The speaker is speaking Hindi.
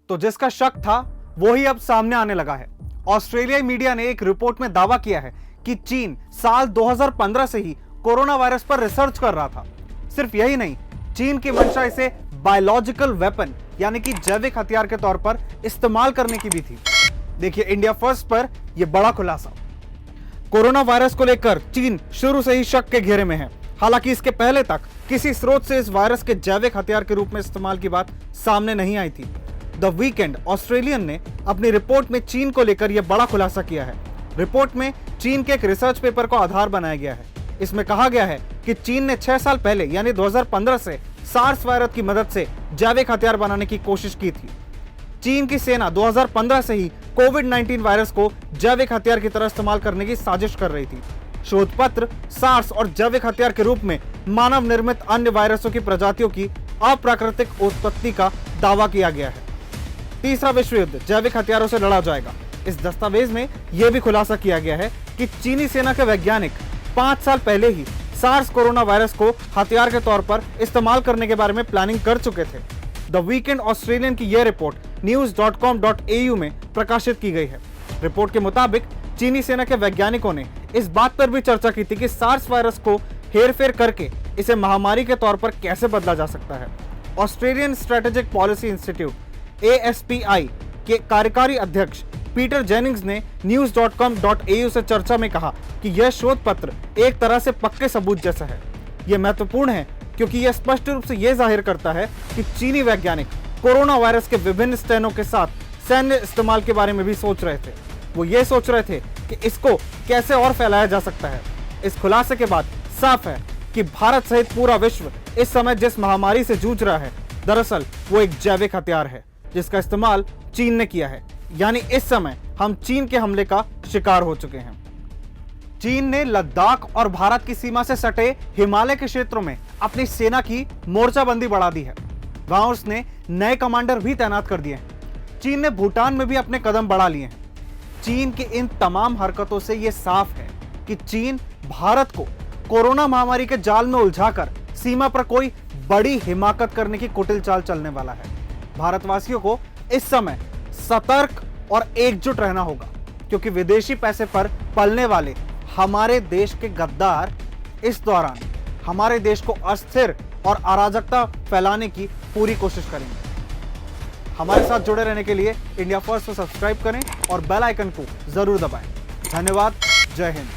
तो जिसका शक था वो ही अब सामने आने लगा है। ऑस्ट्रेलियाई मीडिया ने एक रिपोर्ट में दावा किया है कि चीन साल 2015 से ही कोरोना वायरस पर रिसर्च कर रहा था। सिर्फ यही नहीं, चीन की मंशा इसे बायोलॉजिकल वेपन यानी कि जैविक हथियार के तौर पर इस्तेमाल करने की भी थी। देखिए इंडिया फर्स्ट पर यह बड़ा खुलासा। कोरोना वायरस को लेकर चीन शुरू से ही शक के घेरे में है। हालांकि इसके पहले तक किसी स्रोत से इस वायरस के जैविक हथियार के रूप में इस्तेमाल की बात सामने नहीं आई थी। द वीकेंड ऑस्ट्रेलियन ने अपनी रिपोर्ट में चीन को लेकर यह बड़ा खुलासा किया है। रिपोर्ट में चीन के एक रिसर्च पेपर को आधार बनाया गया है। इसमें कहा गया है कि चीन ने 6 साल पहले यानी 2015 से सार्स वायरस की मदद से जैविक हथियार बनाने की कोशिश की थी। चीन की सेना 2015 से ही कोविड-19 वायरस को जैविक हथियार की तरह इस्तेमाल करने की साजिश कर रही थी। शोध पत्र सार्स और जैविक हथियार के रूप में मानव निर्मित अन्य वायरसों की प्रजातियों की अप्राकृतिक उत्पत्ति का दावा किया गया है। तीसरा विश्व युद्ध जैविक हथियारों से लड़ा जाएगा। इस दस्तावेज में यह भी खुलासा किया गया है कि चीनी सेना के वैज्ञानिक 5 साल पहले ही सार्स कोरोना वायरस को हथियार के तौर पर इस्तेमाल करने के बारे में प्लानिंग कर चुके थे। द वीकेंड ऑस्ट्रेलियन की यह रिपोर्ट news.com.au में प्रकाशित की गई है। रिपोर्ट के मुताबिक चीनी सेना के वैज्ञानिकों ने इस बात पर भी चर्चा की थी कि सार्स वायरस को हेरफेर करके इसे महामारी के तौर पर कैसे बदला जा सकता है। Australian strategic policy institute ASPI के कार्यकारी अध्यक्ष पीटर जेनिंग्स ने news.com.au से चर्चा में कहा कि यह शोध पत्र एक तरह से पक्के सबूत जैसा है। यह महत्वपूर्ण है क्योंकि यह स्पष्ट रूप से यह जाहिर करता है कि चीनी वैज्ञानिक कोरोना वायरस के विभिन्न स्ट्रेनों के साथ सैन्य इस्तेमाल के बारे में भी सोच रहे थे। वो ये सोच रहे थे कि इसको कैसे और फैलाया जा सकता है। इस खुलासे के बाद साफ है कि भारत सहित पूरा विश्व इस समय जिस महामारी से जूझ रहा है, दरअसल वो एक जैविक हथियार है जिसका इस्तेमाल चीन ने किया है। यानी इस समय हम चीन के हमले का शिकार हो चुके हैं। चीन ने लद्दाख और भारत की सीमा से सटे हिमालय के क्षेत्रों में अपनी सेना की मोर्चाबंदी बढ़ा दी है। वहां उसने नए कमांडर भी तैनात कर दिए हैं। चीन ने भूटान में भी अपने कदम बढ़ा लिए हैं। चीन की इन तमाम हरकतों से यह साफ है कि चीन भारत को कोरोना महामारी के जाल में उलझाकर सीमा पर कोई बड़ी हिमाकत करने की कुटिल चाल चलने वाला है। भारतवासियों को इस समय सतर्क और एकजुट रहना होगा क्योंकि विदेशी पैसे पर पलने वाले हमारे देश के गद्दार इस दौरान हमारे देश को अस्थिर और अराजकता फैलाने की पूरी कोशिश करेंगे। हमारे साथ जुड़े रहने के लिए इंडिया फर्स्ट को सब्सक्राइब करें और बेल आइकन को जरूर दबाएं। धन्यवाद। जय हिंद।